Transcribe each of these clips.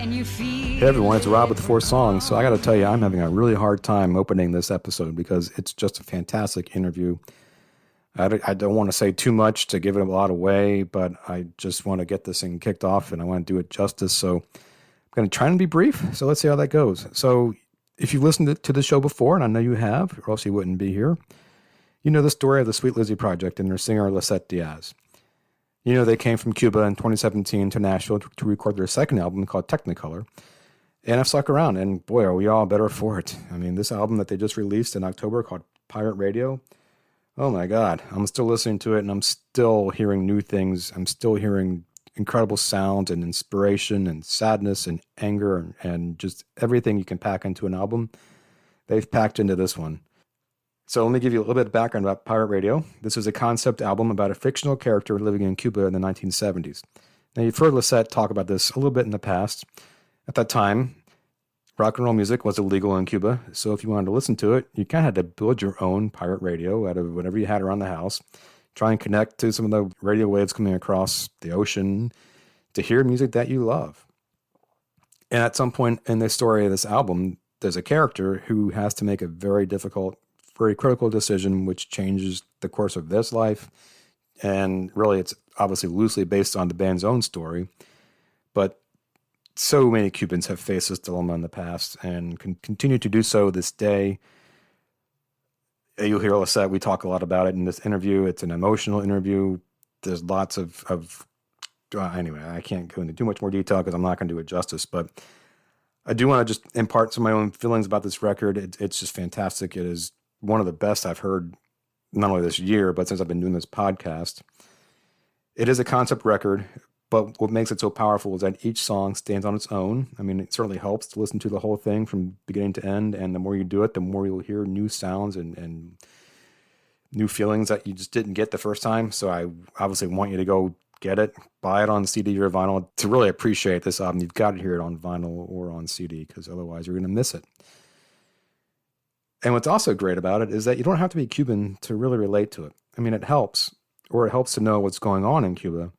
Hey everyone, it's Rob with 4 Songs. So I got to tell you, I'm having a really hard time opening this episode because it's just a fantastic interview. I don't want to say too much to give it a lot away, but I just want to get this thing kicked off and I want to do it justice. So I'm going to try and be brief. So let's see how that goes. So if you've listened to the show before, and I know you have, or else you wouldn't be here, you know the story of the Sweet Lizzy Project and their singer Lisset Diaz. You know they came from Cuba in 2017 to Nashville to record their second album called Technicolor. And I've stuck around, and boy, are we all better for it. I mean, this album that they just released in October called Pirate Radio, oh my God, I'm still listening to it, and I'm still hearing new things. I'm still hearing incredible sounds and inspiration and sadness and anger and just everything you can pack into an album. They've packed into this one. So let me give you a little bit of background about Pirate Radio. This is a concept album about a fictional character living in Cuba in the 1970s. Now, you've heard Lisset talk about this a little bit in the past. At that time, rock and roll music was illegal in Cuba, so if you wanted to listen to it, you kind of had to build your own pirate radio out of whatever you had around the house, try and connect to some of the radio waves coming across the ocean to hear music that you love. And at some point in the story of this album, there's a character who has to make a very difficult, very critical decision which changes the course of this life. And really, it's obviously loosely based on the band's own story, but so many Cubans have faced this dilemma in the past and can continue to do so this day. You'll hear Lisset, we talk a lot about it in this interview. It's an emotional interview. There's lots of anyway, I can't go into too much more detail because I'm not going to do it justice, but I do want to just impart some of my own feelings about this record. It's just fantastic. It is one of the best I've heard, not only this year, but since I've been doing this podcast. It is a concept record, but what makes it so powerful is that each song stands on its own. I mean, it certainly helps to listen to the whole thing from beginning to end. And the more you do it, the more you'll hear new sounds and new feelings that you just didn't get the first time. So I obviously want you to go get it, buy it on CD or vinyl. To really appreciate this album, you've got to hear it on vinyl or on CD because otherwise you're going to miss it. And what's also great about it is that you don't have to be Cuban to really relate to it. I mean, it helps to know what's going on in Cuba.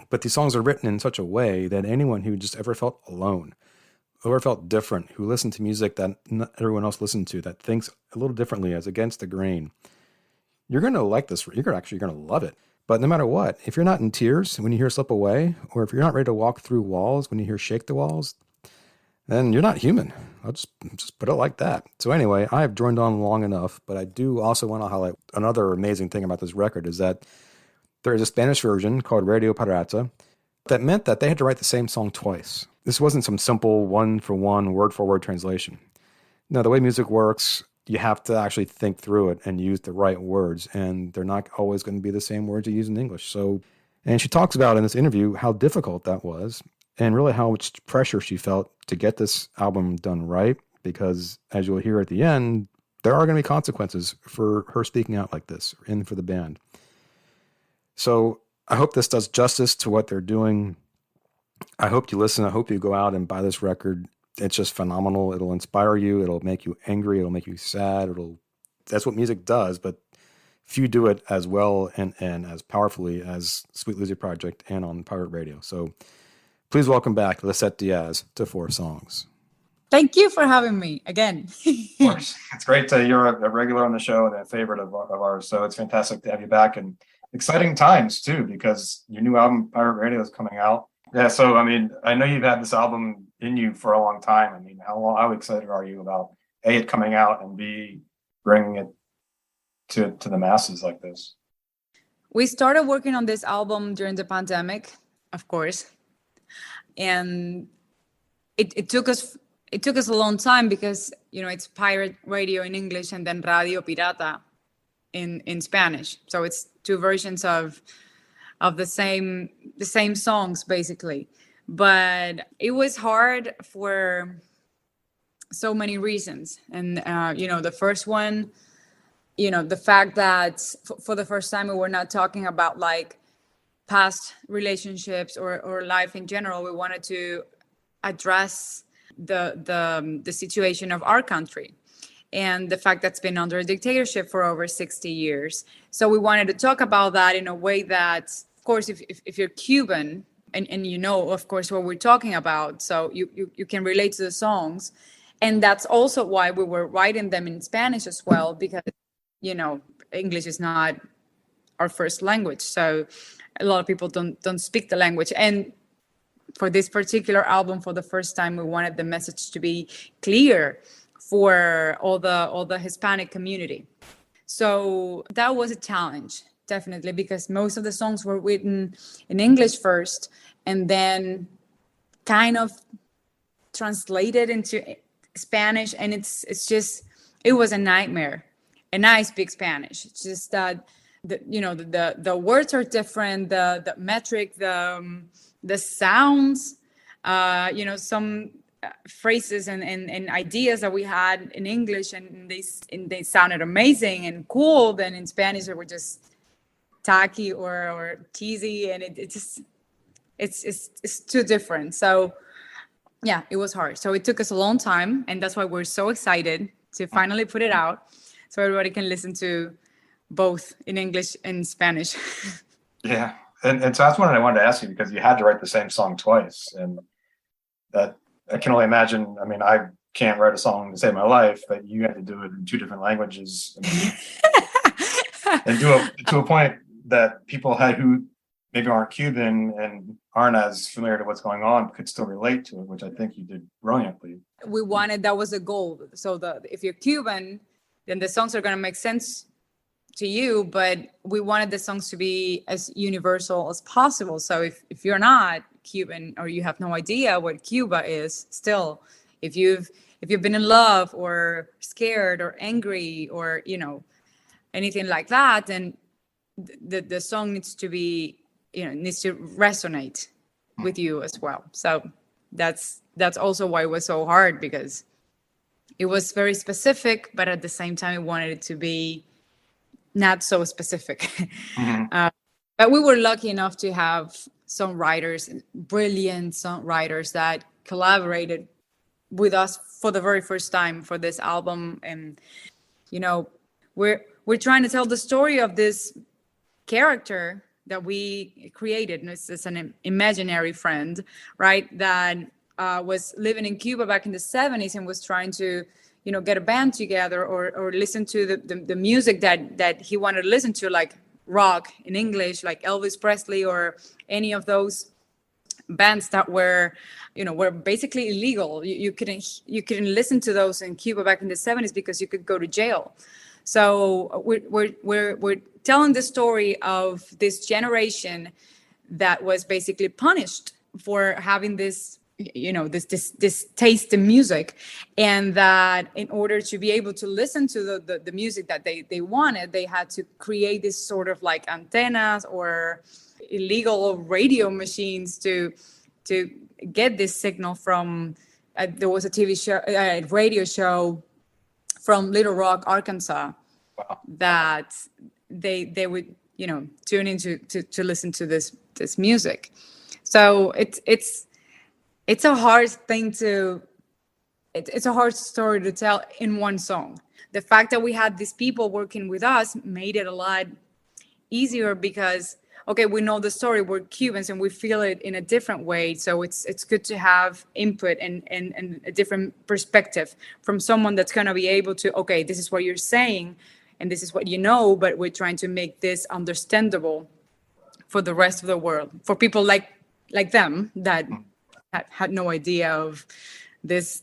But these songs are written in such a way that anyone who just ever felt alone, or felt different, who listened to music that not everyone else listened to, that thinks a little differently, as against the grain, you're going to like this. You're actually going to love it. But no matter what, if you're not in tears when you hear Slip Away, or if you're not ready to walk through walls when you hear Shake the Walls, then you're not human. I'll just put it like that. So anyway, I have droned on long enough, but I do also want to highlight another amazing thing about this record is that there is a Spanish version called Radio Pirata that meant that they had to write the same song twice. This wasn't some simple one-for-one, word-for-word translation. No, the way music works, you have to actually think through it and use the right words, and they're not always going to be the same words you use in English. So, and she talks about in this interview how difficult that was and really how much pressure she felt to get this album done right, because as you'll hear at the end, there are going to be consequences for her speaking out like this and for the band. So I hope this does justice to what they're doing. I hope you listen. I hope you go out and buy this record. It's just phenomenal. It'll inspire you. It'll make you angry. It'll make you sad. That's what music does, but few do it as well and as powerfully as Sweet Lizzy Project and on Pirate Radio. So please welcome back Lisset Diaz to 4 Songs. Thank you for having me again. Of course. It's great. You're a regular on the show and a favorite of ours. So it's fantastic to have you back. And exciting times too, because your new album Pirate Radio is coming out. Yeah, so I mean, I know you've had this album in you for a long time. I mean, how excited are you about A, it coming out, and B, bringing it to the masses like this? We started working on this album during the pandemic, of course, and it took us a long time because it's Pirate Radio in English and then Radio Pirata in Spanish. So it's 2 versions of the same songs basically. But it was hard for so many reasons. And the first one, the fact that for the first time we were not talking about like past relationships or life in general. We wanted to address the situation of our country and the fact that's been under a dictatorship for over 60 years. So we wanted to talk about that in a way that, of course, if you're Cuban and you know, of course, what we're talking about. So you can relate to the songs. And that's also why we were writing them in Spanish as well, because, you know, English is not our first language. So a lot of people don't speak the language. And for this particular album, for the first time, we wanted the message to be clear for all the Hispanic community. So that was a challenge, definitely, because most of the songs were written in English first and then kind of translated into Spanish. And it was a nightmare. And I speak Spanish. It's just that the words are different, the metric, the sounds, some phrases and ideas that we had in English, and they sounded amazing and cool. Then in Spanish, they were just tacky or cheesy, and it's too different. So yeah, it was hard. So it took us a long time, and that's why we're so excited to finally put it out, so everybody can listen to both in English and Spanish. Yeah. And so that's what I wanted to ask you, because you had to write the same song twice. And that I can only imagine. I mean, I can't write a song to save my life, but you had to do it in two different languages. And to a point that people who maybe aren't Cuban and aren't as familiar to what's going on could still relate to it, which I think you did brilliantly. That was a goal. So if you're Cuban, then the songs are going to make sense to you, but we wanted the songs to be as universal as possible. So if you're not Cuban, or you have no idea what Cuba is, still, if you've been in love or scared or angry or anything like that, then the song needs to resonate with you as well. So that's also why it was so hard, because it was very specific, but at the same time, we wanted it to be not so specific. Mm-hmm. But we were lucky enough to have songwriters, brilliant songwriters, that collaborated with us for the very first time for this album. And we're trying to tell the story of this character that we created. And it's an imaginary friend, right, that was living in Cuba back in the 70s and was trying to get a band together or listen to the music that he wanted to listen to, like rock in English, like Elvis Presley or any of those bands that were basically illegal. You couldn't listen to those in Cuba back in the 70s because you could go to jail. So we're telling the story of this generation that was basically punished for having this this taste in music, and that in order to be able to listen to the music that they wanted, they had to create this sort of like antennas or illegal radio machines to get this signal from there was a TV show, a radio show from Little Rock, Arkansas. Wow. That they would tune into to listen to this music. So it's a hard thing it's a hard story to tell in one song. The fact that we had these people working with us made it a lot easier, because okay, we know the story, we're Cubans and we feel it in a different way. So it's good to have input and a different perspective from someone that's going to be able to, okay, this is what you're saying and this is what but we're trying to make this understandable for the rest of the world, for people like them that had no idea of this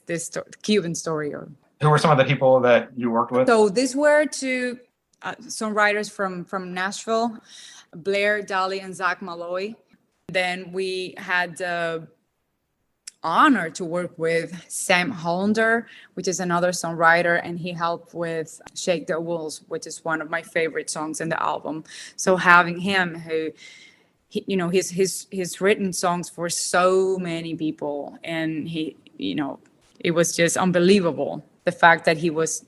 Cuban story. Or who were some of the people that you worked with? So these were two songwriters from Nashville, Blair Daly and Zach Malloy. Then we had the honor to work with Sam Hollander, which is another songwriter, and he helped with Shake the Walls, which is one of my favorite songs in the album. So having him, who he's written songs for so many people, and it was just unbelievable, the fact that he was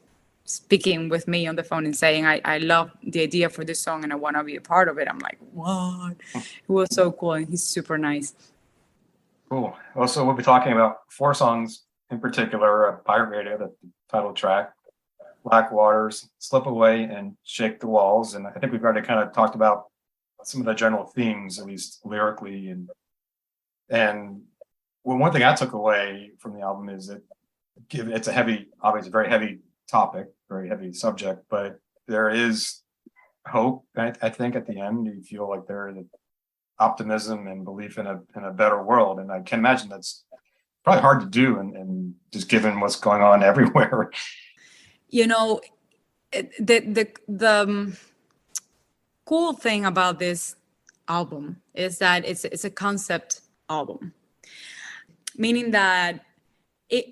speaking with me on the phone and saying, I love the idea for this song and I want to be a part of it. I'm like, what? It was so cool, and he's super nice. Cool. Well, so we'll be talking about 4 songs in particular: Pirate Radio, the title track, Black Waters, Slip Away, and Shake the Walls. And I think we've already kind of talked about some of the general themes, at least lyrically, and And well, one thing I took away from the album is that it's a heavy, obviously very heavy topic, very heavy subject, but there is hope. I think at the end, you feel like there is optimism and belief in a better world. And I can imagine that's probably hard to do, and just given what's going on everywhere. You know, the cool thing about this album is that it's a concept album, meaning that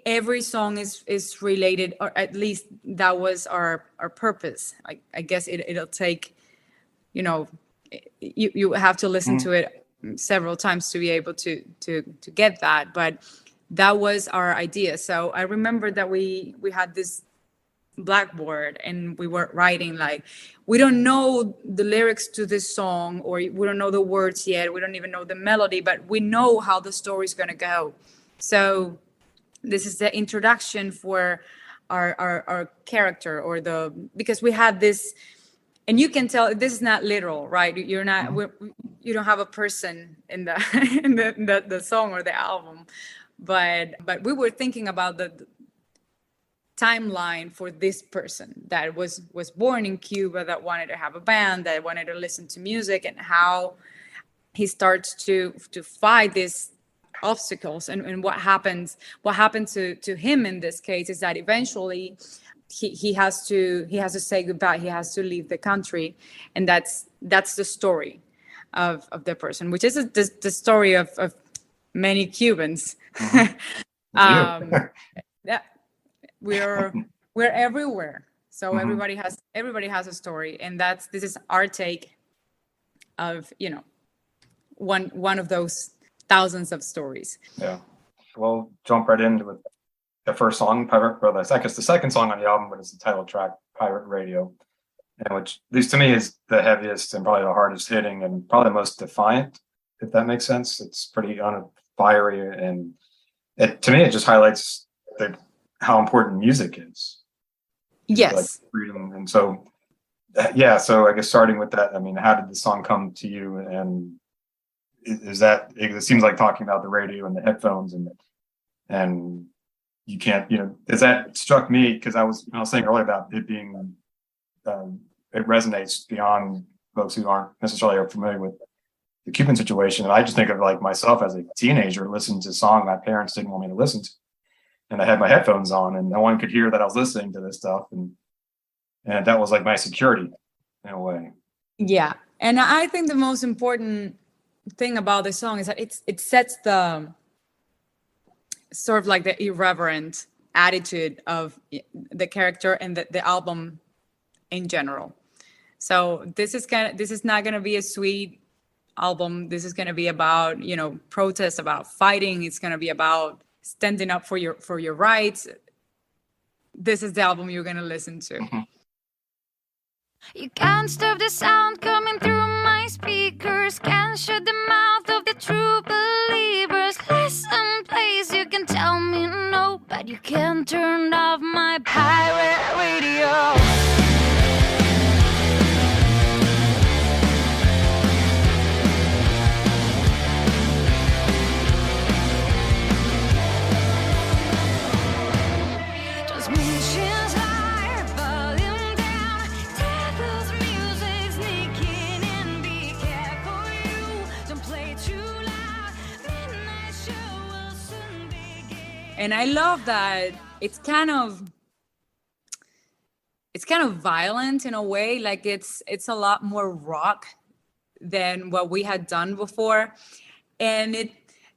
every song is related, or at least that was our purpose. I guess it'll take, you have to listen to it several times to be able to get that, but that was our idea. So I remember that we had this blackboard and we were writing, like, we don't know the lyrics to this song, or we don't know the words yet, we don't even know the melody, but we know how the story's going to go. So this is the introduction for our character, or because we had this, and you can tell this is not literal, right? You're not, you don't have a person in the in the song or the album, but we were thinking about the timeline for this person that was born in Cuba, that wanted to have a band, that wanted to listen to music, and how he starts to fight these obstacles, and what happened to him in this case is that eventually he has to say goodbye, he has to leave the country, and that's the story of the person, which is the story of many Cubans. Yeah, we're everywhere, so everybody has a story, and this is our take of one of those thousands of stories. Yeah, we'll jump right into it. The first song, Pirate, or the second song on the album, but it's the title track, Pirate Radio, and which, at least to me, is the heaviest and probably the hardest hitting and probably the most defiant, if that makes sense. It's pretty fiery, and to me, it just highlights how important music is. Yes. Like freedom. And so, yeah, so I guess starting with that, I mean, how did the song come to you? And it seems like talking about the radio and the headphones and you can't, does that struck me, because I was saying earlier about it being, it resonates beyond folks who aren't necessarily familiar with the Cuban situation. And I just think of like myself as a teenager listening to a song my parents didn't want me to listen to. And I had my headphones on and no one could hear that I was listening to this stuff. And that was like my security in a way. Yeah. And I think the most important thing about this song is that it sets the sort of like the irreverent attitude of the character and the album in general. So this is not going to be a sweet album. This is going to be about, protest, about fighting. It's going to be about standing up for your rights. This is the album you're going to listen to. You can't stop the sound coming through my speakers, can't shut the mouth of the true believers. Listen, please, you can tell me no, but you can't turn off my pirate radio. And I love that it's kind of violent in a way. Like it's a lot more rock than what we had done before. And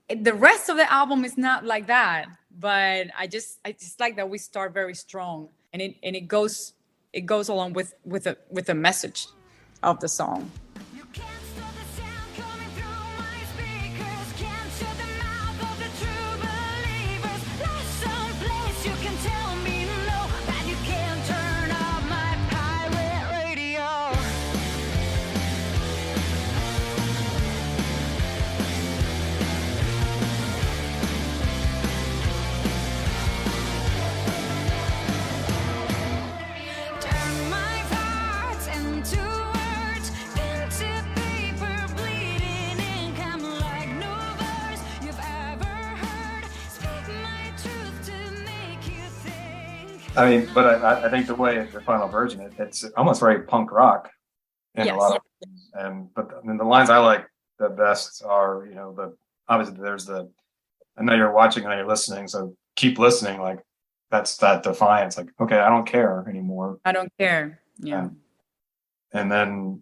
the rest of the album is not like that. But I just like that we start very strong, and it goes along with the message of the song. Turn my thoughts into words. I mean, but I think the way the final version, it's almost very punk rock in a lot of ways. But I mean, the lines I like the best are, obviously there's I know you're watching and you're listening, so keep listening. Like that's that defiance. Like, okay, I don't care anymore. I don't care. Yeah. And then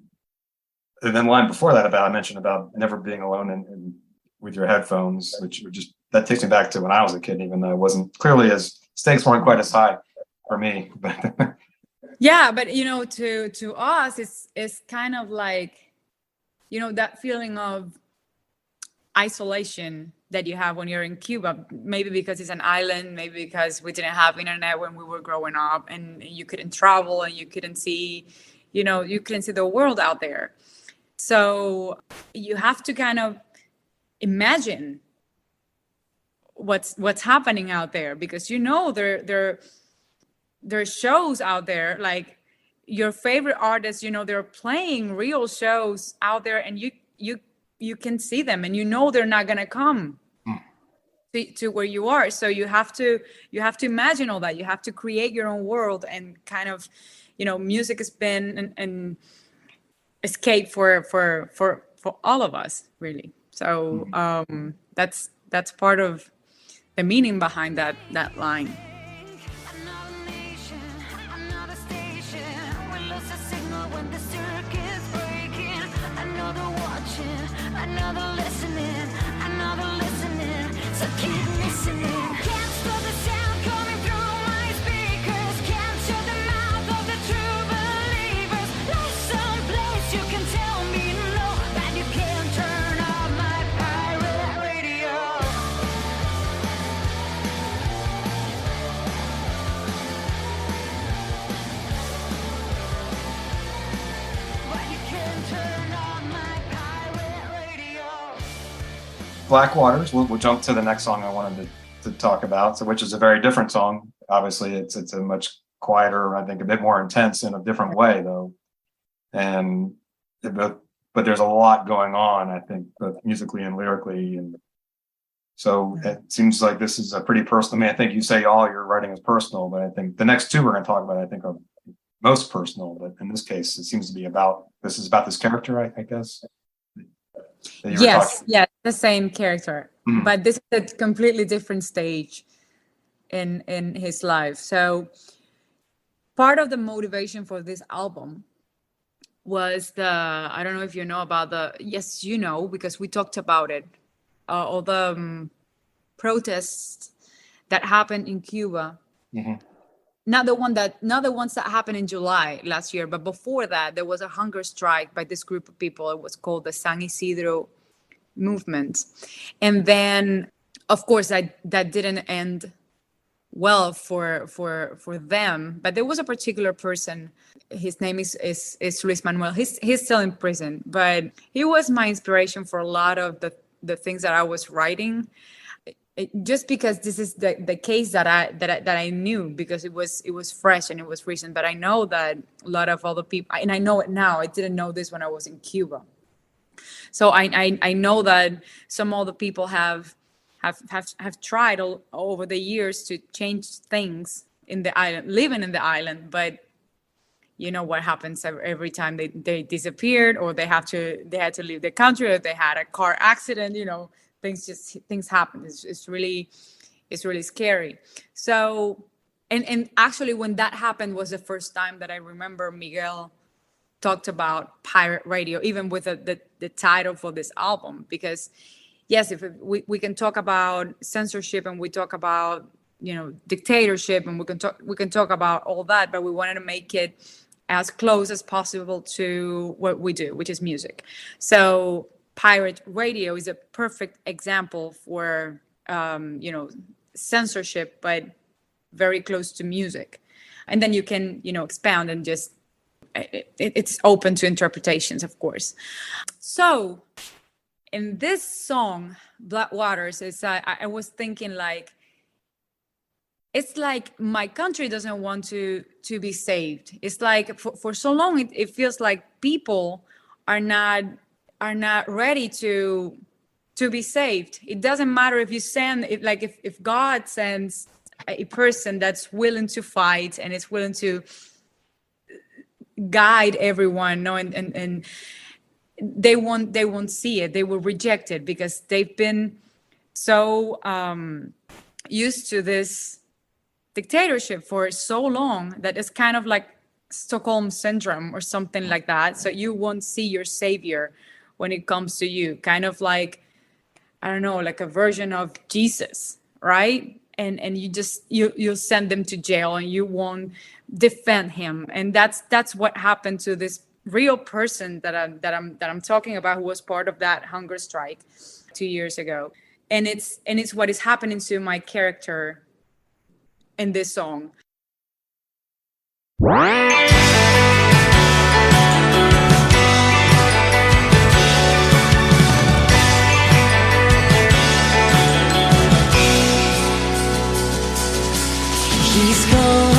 line before that I mentioned about never being alone and with your headphones, which were just, that takes me back to when I was a kid, even though it wasn't clearly stakes weren't quite as high for me. But Yeah, but to us, it's kind of like, that feeling of isolation that you have when you're in Cuba, maybe because it's an island, maybe because we didn't have internet when we were growing up, and you couldn't travel and you couldn't see, you couldn't see the world out there. So you have to kind of imagine what's happening out there, because there are shows out there, like your favorite artists, they're playing real shows out there, and you can see them, and they're not gonna come to where you are. So you have to imagine all that. You have to create your own world, and kind of, music has been an escape for all of us, really. So that's part of the meaning behind that line. Another nation, another station. We lose a signal when the circuit's breaking. Another watching, another listening, so keep listening. Can't stop the sound coming through my speakers. Can't shut the mouth of the true believers. There's some place you can tell me no, but you can't turn off my pirate radio. But you can't turn off my pirate radio. Black Waters, we'll jump to the next song I wanted to talk about, so which is a very different song. Obviously, it's a much quieter, I think a bit more intense in a different way, though. And but there's a lot going on, I think, both musically and lyrically, and so it seems like this is a pretty personal. I mean, I think you say all your writing is personal, but I think the next two we're going to talk about, I think, are most personal. But in this case, it seems to be about this character, I guess. Yes, the same character, but this is a completely different stage in his life. So part of the motivation for this album was I don't know if you know about yes, because we talked about it, all the protests that happened in Cuba. Mm-hmm. Not the ones that happened in July last year, but before that, there was a hunger strike by this group of people. It was called the San Isidro movement. And then, of course, that didn't end well for them. But there was a particular person. His name is Luis Manuel. He's still in prison, but he was my inspiration for a lot of the things that I was writing. Just because this is the case that I knew, because it was fresh and it was recent. But I know that a lot of other people, and I know it now, I didn't know this when I was in Cuba. So I know that some other people have tried over the years to change things in the island, living in the island, but you know what happens every time they disappeared, or they had to leave the country, or they had a car accident, things happen. It's really scary. So, and actually when that happened was the first time that I remember Miguel talked about pirate radio, even with the title for this album, because yes, if we can talk about censorship, and we talk about dictatorship, and we can talk about all that, but we wanted to make it as close as possible to what we do, which is music. So pirate radio is a perfect example for censorship, but very close to music. And then you can expound, and just it's open to interpretations, of course. So in this song, Black Waters, I was thinking, like, it's like my country doesn't want to be saved. It's like for so long it feels like people are not ready to be saved. It doesn't matter if you send it, like if God sends a person that's willing to fight and is willing to guide everyone. No, and they won't see it. They will reject it because they've been so used to this dictatorship for so long that it's kind of like Stockholm syndrome or something like that. So you won't see your savior when it comes to you, kind of like, I don't know, like a version of Jesus, right? And you just you'll send them to jail and you won't defend him. And that's what happened to this real person that I'm talking about, who was part of that hunger strike 2 years ago. And it's what is happening to my character in this song. He's gone.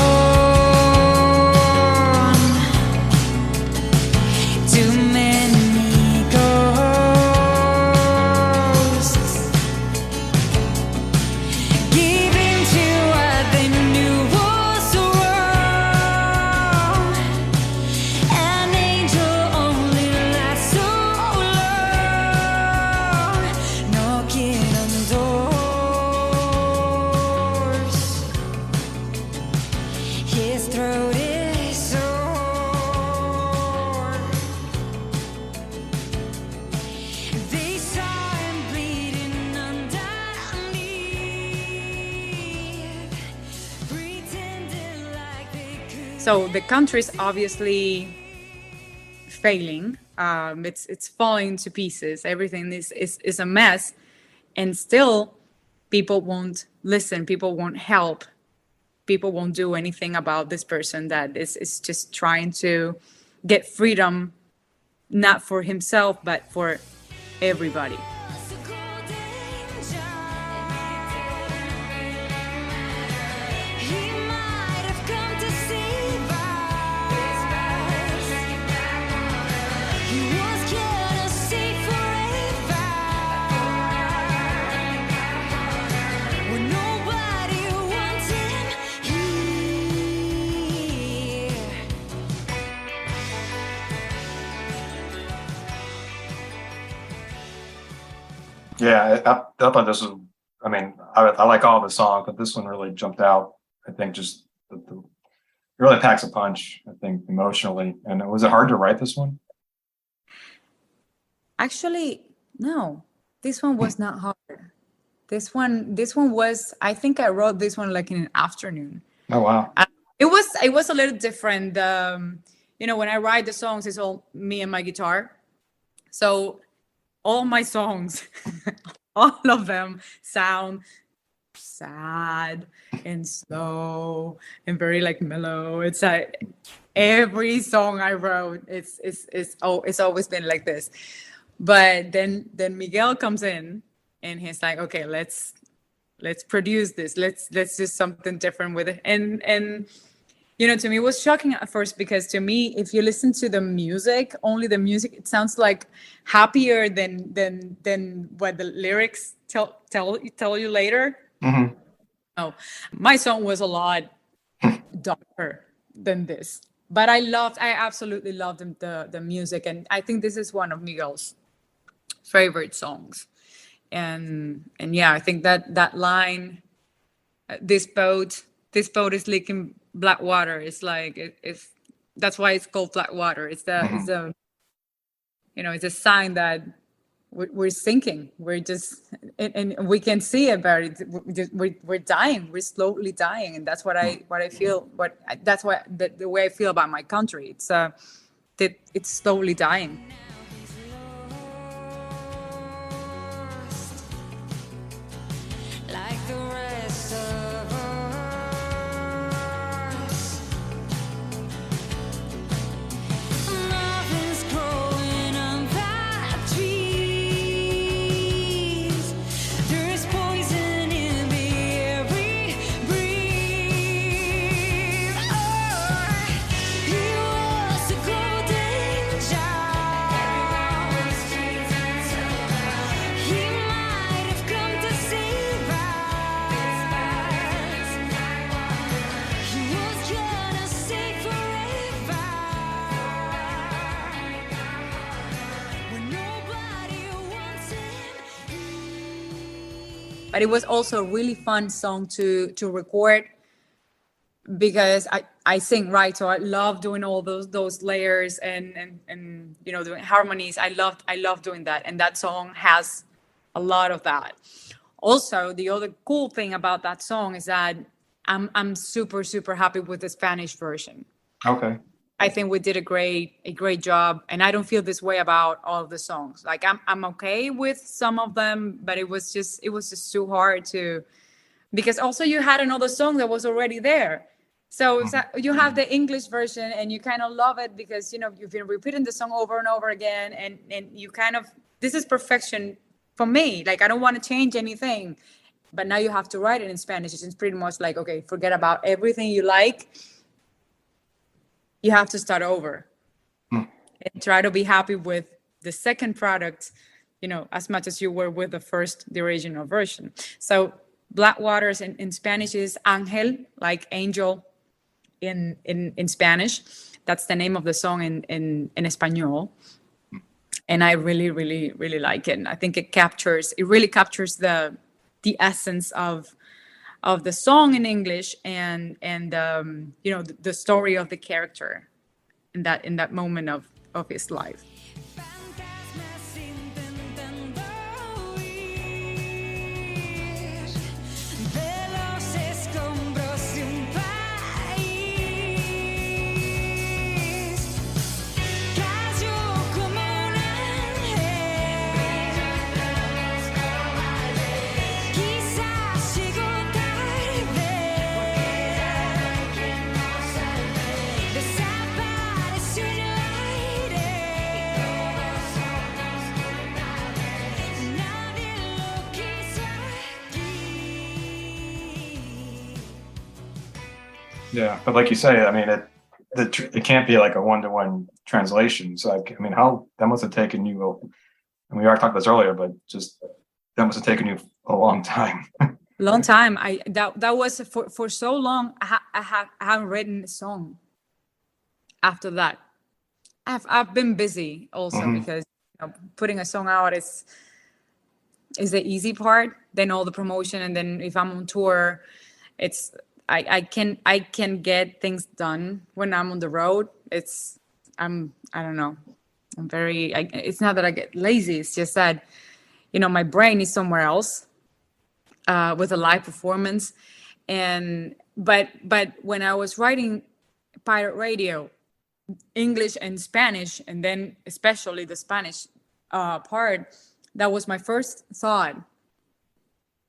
Too many ghosts giving to what they knew was wrong. An angel only lasts so long, knocking on doors. His throat is sore. They saw him bleeding underneath, pretending like they could. So the country's obviously failing. It's falling to pieces. Everything is a mess, and still people won't listen. People won't help. People won't do anything about this person that is just trying to get freedom, not for himself, but for everybody. He might have come to save us. He was gonna stay forever. When nobody wants him here. Yeah, I thought this was, I mean, I like all the songs, but this one really jumped out. I think just it really packs a punch, I think, emotionally. And was it hard to write this one? Actually, no, this one was not hard. This one was, I think I wrote this one like in an afternoon. Oh, wow. It was a little different. When I write the songs, it's all me and my guitar. So all my songs, all of them sound sad and slow and very like mellow. It's like every song I wrote, it's always been like this. But then Miguel comes in and he's like, okay, let's produce this. Let's do something different with it. And to me it was shocking at first, because to me, if you listen to the music, only the music, it sounds like happier than what the lyrics tell you later. Mm-hmm. Oh, my song was a lot darker than this. But I absolutely loved the music, and I think this is one of Miguel's favorite songs. And yeah, I think that line, this boat is leaking black water. It's like it's that's why it's called black water. It's it's a sign that we're sinking. We're just, and we can see it, but we're dying. We're slowly dying, and that's what I feel. That's the way I feel about my country. It's it's slowly dying. Like the rest of us. Nothing's growing on that trees. There's poison in the air we breathe. Oh, he was a golden child. but it was also a really fun song to record because I sing, right? So I love doing all those layers and you know, doing harmonies. I love doing that, and that song has a lot of that. Also, the other cool thing about that song is that I'm super happy with the Spanish version. Okay. I think we did a great job, and I don't feel this way about all of the songs. Like I'm okay with some of them, but it was just too hard to, because also you had another song that was already there. So it's you have the English version and you kind of love it because, you know, you've been repeating the song over and over again, and you kind of, this is perfection for me. Like, I don't want to change anything, but now you have to write it in Spanish. It's pretty much like, okay, forget about everything you like. You have to start over and try to be happy with the second product, you know, as much as you were with the original version. So Black Waters in Spanish is Ángel, like angel in Spanish. That's the name of the song in Espanol. And I really like it. And I think it really captures the essence of the song in English and you know, the story of the character in that moment of his life. Yeah, but like you say, I mean, it can't be like a one-to-one translation. So, I mean, how that must have taken you. And we already talked about this earlier, but just that must have taken you a long time. Long time. That was for so long. I haven't written a song after that. I've been busy also because, you know, putting a song out is the easy part. Then all the promotion, and then if I'm on tour, it's I can get things done when I'm on the road. I don't know. It's not that I get lazy. It's just that, you know, my brain is somewhere else with a live performance. But when I was writing Pirate Radio, English and Spanish, and then especially the Spanish part, that was my first thought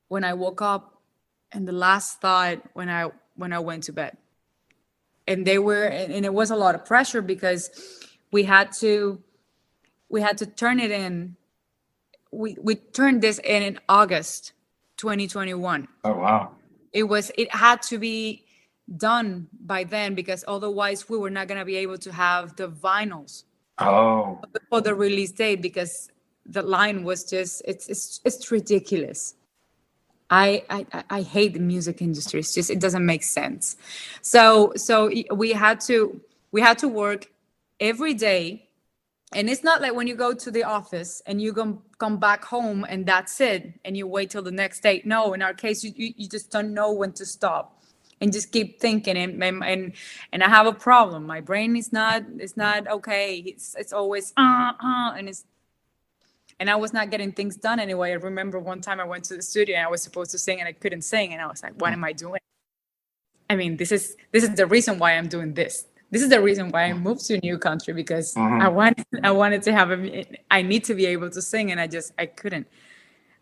when I woke up, and the last thought when I went to bed. And it was a lot of pressure because we had to turn it in. We turned this in August 2021. Oh wow. It had to be done by then, because otherwise we were not going to be able to have the vinyls for the release date, because the line was just it's ridiculous. I hate the music industry. It's just, it doesn't make sense. So we had to work every day. And it's not like when you go to the office and you come back home and that's it, and you wait till the next day. No, in our case, you just don't know when to stop and just keep thinking. And I have a problem. My brain is not okay. It's always and I was not getting things done anyway. I remember one time I went to the studio and I was supposed to sing and I couldn't sing, and I was like, what am I doing? I mean, this is the reason why I'm doing this. This is the reason why I moved to a new country, because I wanted to have I need to be able to sing, and I couldn't.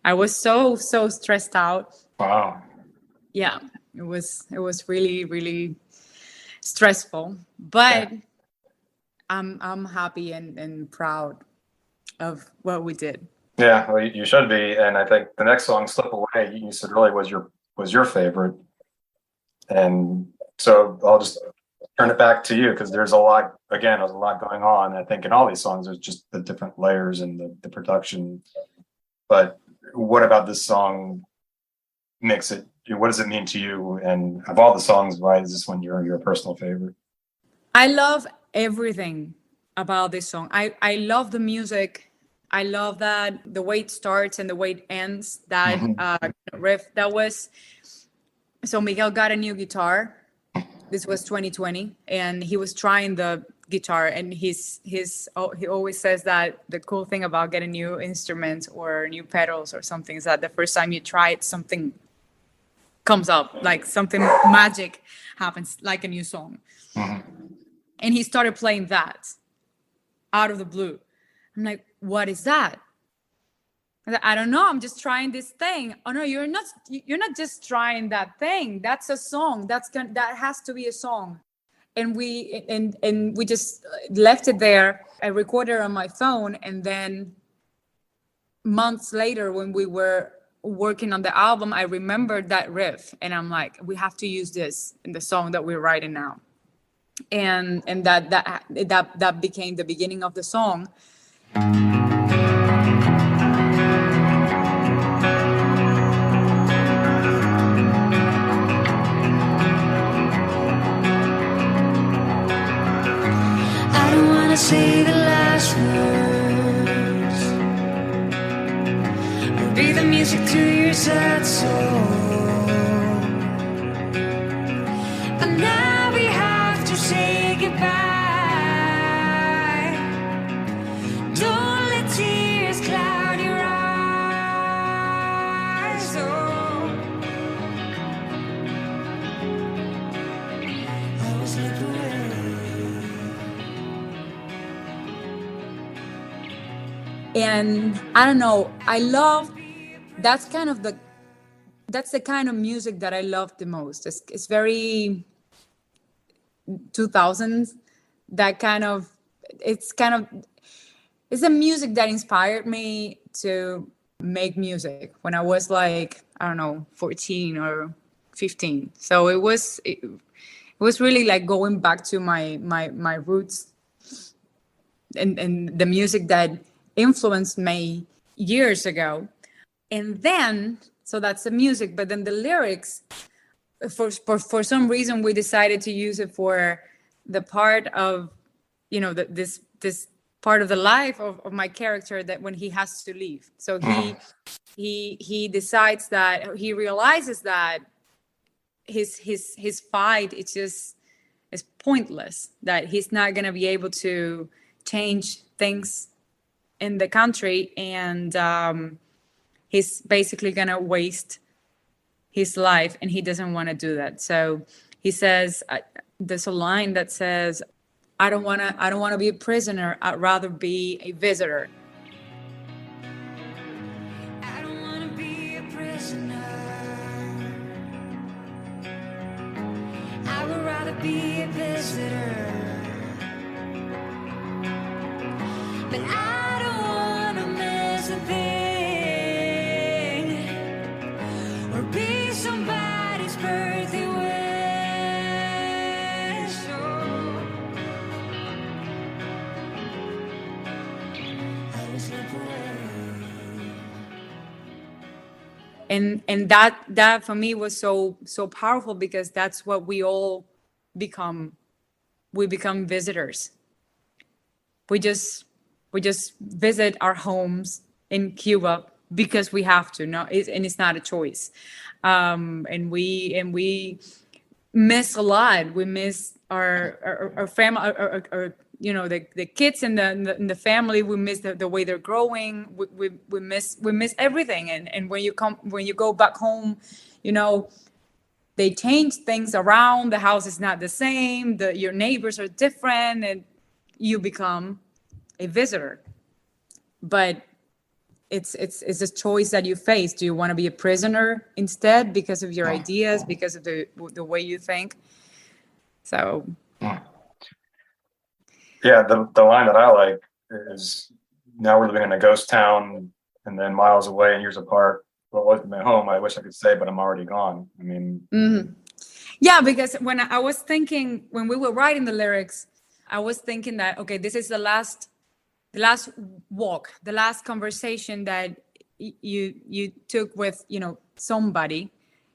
I was so stressed out. Wow. Yeah, it was really stressful, but yeah. I'm happy and proud of what we did. Yeah, well, you should be. And I think the next song, "Slip Away," you said really was your favorite. And so I'll just turn it back to you, because there's a lot going on. I think in all these songs, there's just the different layers and the production. But what about this song makes it, what does it mean to you? And of all the songs, why is this one your personal favorite? I love everything about this song. I love the music. I love that the way it starts and the way it ends, that riff. That was, so Miguel got a new guitar. This was 2020, and he was trying the guitar, and he always says that the cool thing about getting new instruments or new pedals or something is that the first time you try it, something comes up, like something magic happens, like a new song. And he started playing that out of the blue. I'm like, what is that? I don't know. I'm just trying this thing. Oh no, you're not just trying that thing. That's a song. That has to be a song. And we just left it there. I recorded on my phone, and then months later, when we were working on the album, I remembered that riff, and I'm like, we have to use this in the song that we're writing now. And that became the beginning of the song. Say the last words, or be the music to your sad soul. But now we have to say goodbye. Don't let tears cloud your eyes. Oh, I was left away. And I don't know, that's the kind of music that I love the most. It's very 2000s, it's a music that inspired me to make music when I was like, I don't know, 14 or 15. So it was really like going back to my roots and the music that influenced me years ago. And then, so that's the music, but then the lyrics, for some reason we decided to use it for the part of, this part of the life of my character, that when he has to leave. So he decides that, he realizes that his fight is pointless, that he's not going to be able to change things in the country, and he's basically gonna waste his life, and he doesn't want to do that. So he says, there's a line that says, I don't want to be a prisoner, I'd rather be a visitor. I don't want to be a prisoner, I would rather be a visitor. But I don't want to miss a thing, or be somebody's birthday wish. I was left away. And that for me was so powerful, because that's what we all become. We become visitors. We just visit our homes in Cuba because we have to. And it's not a choice. And we miss a lot. We miss our family, the kids in the family. We miss the way they're growing. We miss everything. And when you go back home, they change things around. The house is not the same. Your neighbors are different, and you become a visitor. But it's a choice that you face. Do you want to be a prisoner instead, because of your ideas, because of the way you think? So yeah, the line that I like is, now we're living in a ghost town, and then miles away and years apart, what was my home, I wish I could say, but I'm already gone. I mean, yeah, because when I was thinking, when we were writing the lyrics, I was thinking that, okay, this is the last walk, the last conversation that you took with, somebody,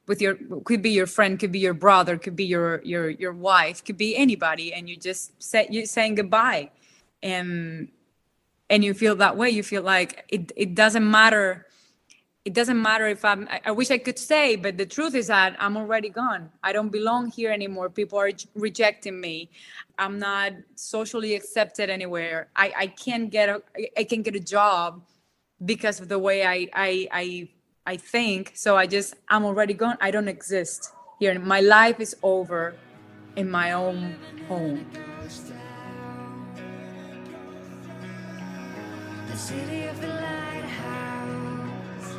with could be your friend, could be your brother, could be your wife, could be anybody, and you're saying goodbye. And and you feel that way. You feel like it doesn't matter. It doesn't matter if I wish I could stay, but the truth is that I'm already gone. I don't belong here anymore. People are rejecting me. I'm not socially accepted anywhere. I can't get a job because of the way I think. So I'm already gone. I don't exist here. My life is over in my own home. The city of the lighthouse,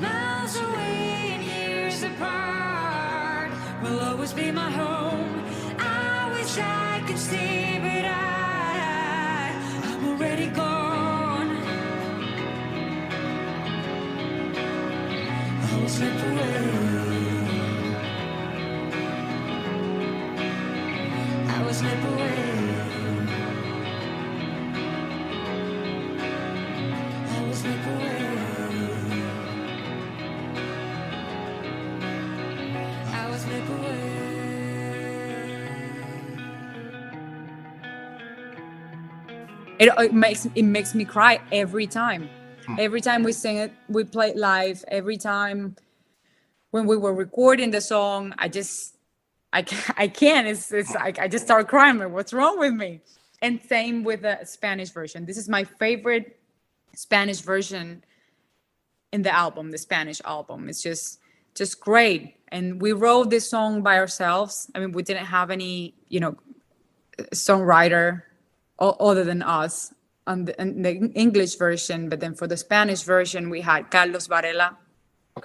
miles away and years apart, will always be my home. I wish I could stay, but I'm already gone. I will slip away. I will slip away. I will slip away. It makes me cry every time. Every time we sing it, we play it live. Every time when we were recording the song, I can't. It's like I just start crying. Like, what's wrong with me? And same with the Spanish version. This is my favorite Spanish version in the album, the Spanish album. It's just great. And we wrote this song by ourselves. I mean, we didn't have any, songwriter other than us on the English version. But then for the Spanish version, we had Carlos Varela,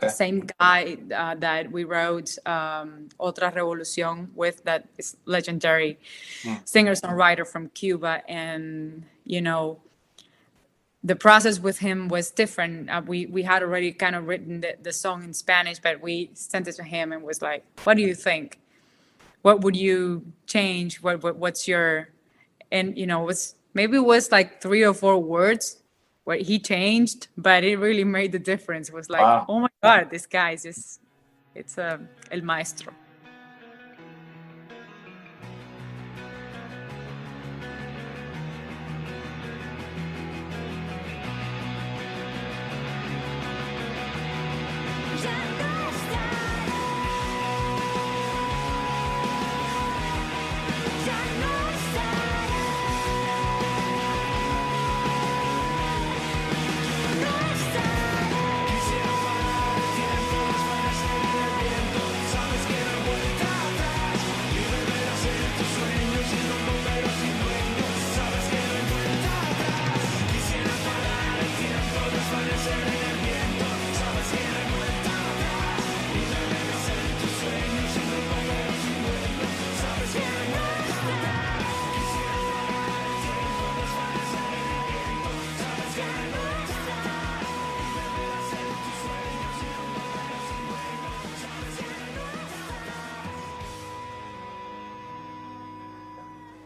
same guy that we wrote Otra Revolución with, that is legendary singer-songwriter from Cuba. And, the process with him was different. We had already kind of written the song in Spanish, but we sent it to him and was like, what do you think? What would you change? What's your... And, it was like 3 or 4 words what he changed, but it really made the difference. It was like, wow. Oh my God, this guy is just, it's el maestro.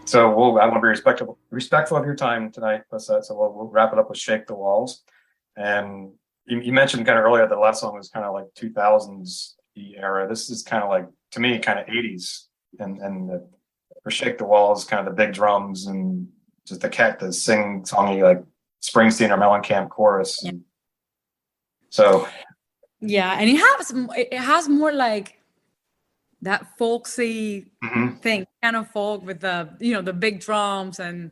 So I want to be respectful of your time tonight, Lisset. So we'll wrap it up with "Shake the Walls." And you mentioned kind of earlier that the last song was kind of like 2000s era. This is kind of like, to me, kind of 80s. And for "Shake the Walls," kind of the big drums and just the sing-songy like Springsteen or Mellencamp chorus. And so yeah, and it has more like that folksy thing, kind of folk with the the big drums, and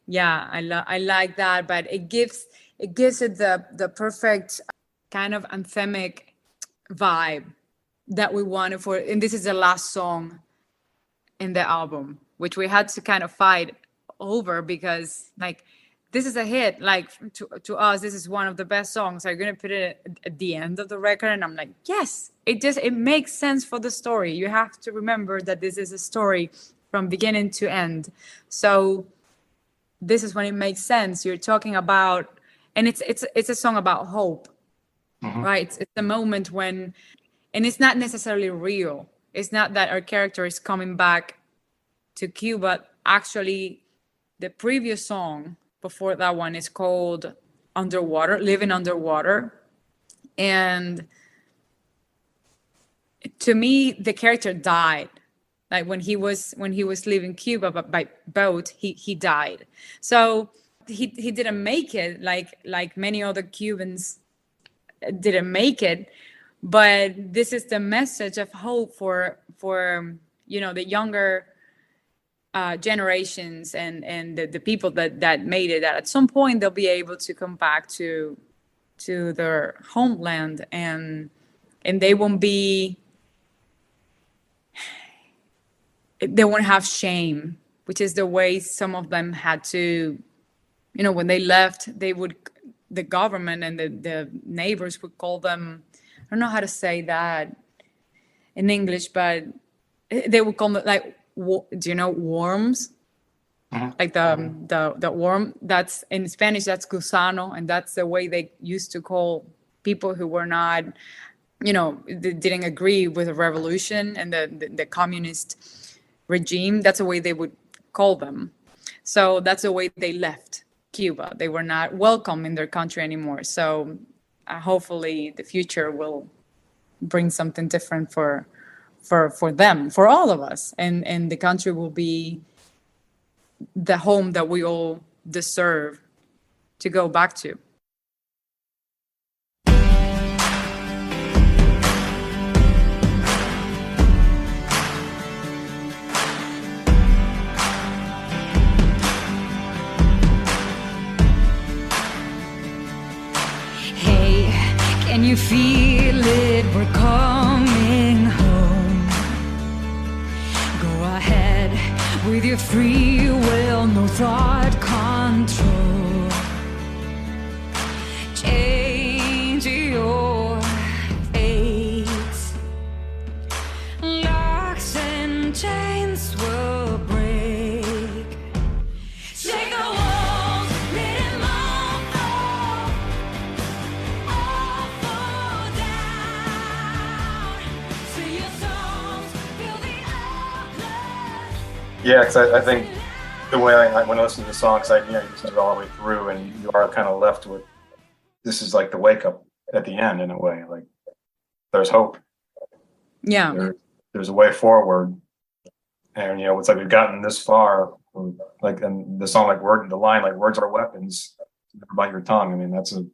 yeah, I like that. But it gives it the perfect kind of anthemic vibe that we wanted for. And this is the last song in the album, which we had to kind of fight over, because like, this is a hit. Like to us, this is one of the best songs. Are you gonna put it at the end of the record? And I'm like, yes. It makes sense for the story. You have to remember that this is a story from beginning to end. So this is when it makes sense. You're talking about, and it's a song about hope, right? It's a moment when, and it's not necessarily real. It's not that our character is coming back to Cuba. Actually, the previous song before that one is called Underwater, Living Underwater. And to me, the character died Like when he was leaving Cuba by boat, he died. So he didn't make it, like many other Cubans didn't make it. But this is the message of hope for the younger generations and the people that made it, that at some point they'll be able to come back to their homeland, and they won't have shame, which is the way some of them had to, when they left, the government and the neighbors would call them, I don't know how to say that in English, but they would call them like, do you know worms? Like the worm, that's in Spanish, that's gusano, and that's the way they used to call people who were not, they didn't agree with the revolution and the communist regime. That's the way they would call them. So that's the way they left Cuba. They were not welcome in their country anymore. So hopefully the future will bring something different for them, for all of us, and the country will be the home that we all deserve to go back to. Hey, can you feel it? We're coming home. Go ahead with your free will, no thought control. Change your fate. Locks and chains will break. Shake the walls, let them all fall down. Sing your songs, feel the applause. Yeah, because I think the way when I listen to the songs, you listen to it all the way through, and you are kind of left with, this is like the wake up at the end in a way. Like there's hope. Yeah. There's a way forward, and it's like we've gotten this far. Like, and the song, like the line, like words are weapons, never bite your tongue. I mean, that's even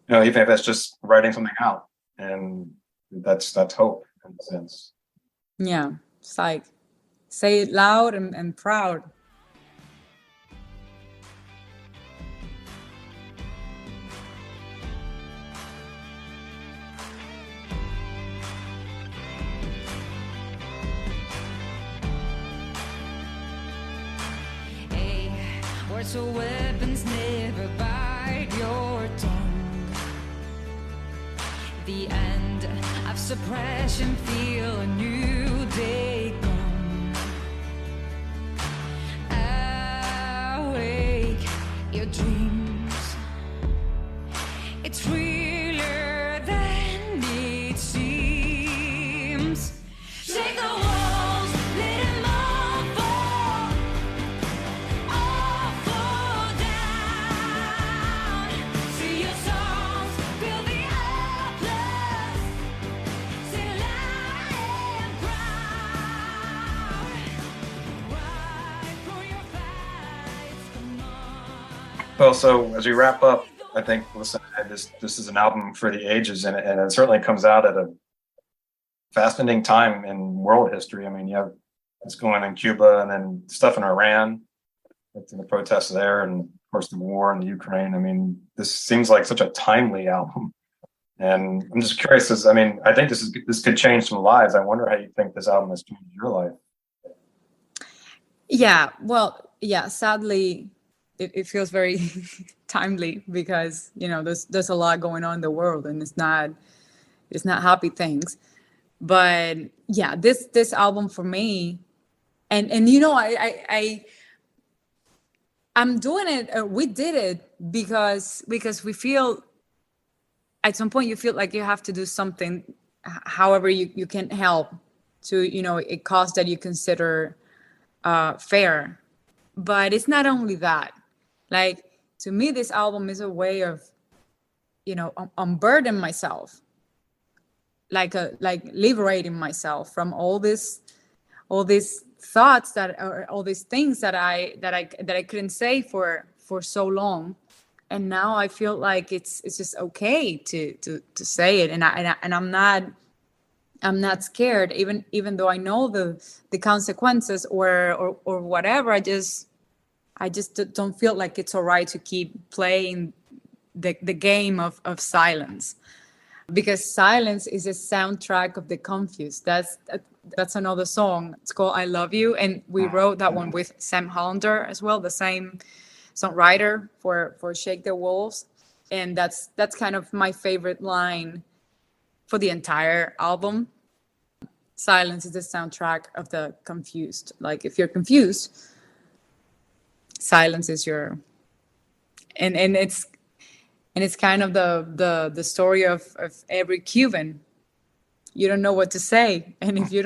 if that's just writing something out, and that's hope in a sense. Yeah. It's like, say it loud and proud. Hey, words are weapons, never bite your tongue. The end of suppression, feel a new day come. Awake your dreams. It's realer than it seems. Shake the walls, let them all fall down. See your songs, feel the applause. Sing loud and proud. Ride for your fights, come on. Well, so as we wrap up, I think, listen, this is an album for the ages, and it certainly comes out at a fascinating time in world history. I mean, you have what's going on in Cuba, and then stuff in Iran, the protests there, and of course the war in the Ukraine. I mean, this seems like such a timely album, and I'm just curious. I think this could change some lives. I wonder how you think this album has changed your life. Yeah. Well, yeah. Sadly, it feels very timely because there's a lot going on in the world, and it's not happy things. But yeah, this album for me, and I'm doing it. We did it because we feel at some point you feel like you have to do something, however you can help to a cause that you consider fair. But it's not only that. Like, to me, this album is a way of unburden myself, like liberating myself from all this all these thoughts that, or all these things that I couldn't say for so long. And now I feel like it's just okay to say it, and I'm not scared, even though I know the consequences or whatever. I just don't feel like it's all right to keep playing the game of silence, because silence is a soundtrack of the confused. That's another song. It's called I Love You, and we wrote that one with Sam Hollander as well, the same songwriter for Shake the Wolves. And that's kind of my favorite line for the entire album. Silence is the soundtrack of the confused. Like, if you're confused, silence is your, and it's kind of the story of every Cuban. You don't know what to say, and if you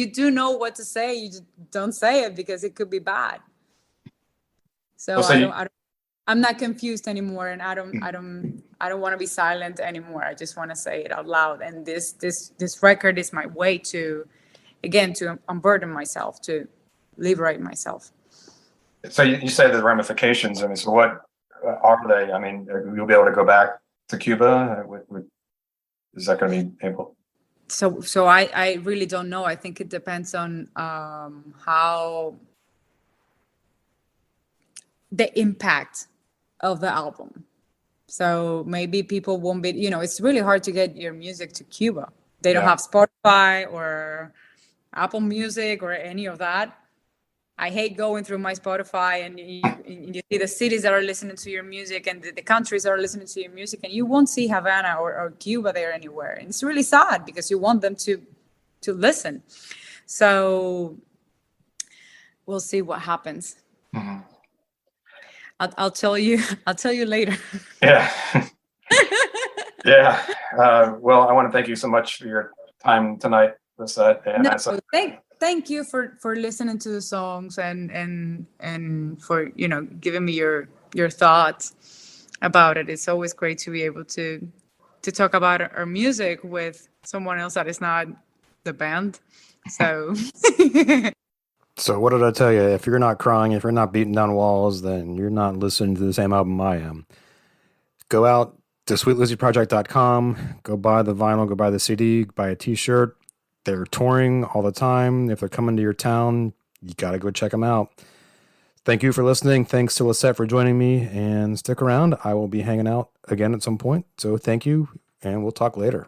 do know what to say, you just don't say it, because it could be bad. So I'm not confused anymore, and I don't want to be silent anymore. I just want to say it out loud. And this record is my way to unburden myself, to liberate myself. So you say the ramifications. I mean, so what are they? I mean, you'll be able to go back to Cuba. Is that going to be able? So I really don't know. I think it depends on how the impact of the album. So maybe people won't be, it's really hard to get your music to Cuba. They don't have Spotify or Apple Music or any of that. I hate going through my Spotify and you see the cities that are listening to your music and the countries that are listening to your music, and you won't see Havana or Cuba there anywhere. And it's really sad, because you want them to listen. So we'll see what happens. Mm-hmm. I'll tell you later. Yeah. Yeah. Well, I want to thank you so much for your time tonight, Lisset. Thank you for listening to the songs and for giving me your thoughts about it. It's always great to be able to talk about our music with someone else that is not the band. So So what did I tell you? If you're not crying, if you're not beating down walls, then you're not listening to the same album I am. Go out to sweetlizzyproject.com, go buy the vinyl, go buy the CD, buy a t-shirt. They're touring all the time. If they're coming to your town, you got to go check them out. Thank you for listening. Thanks to Lisset for joining me, and stick around. I will be hanging out again at some point. So thank you, and we'll talk later.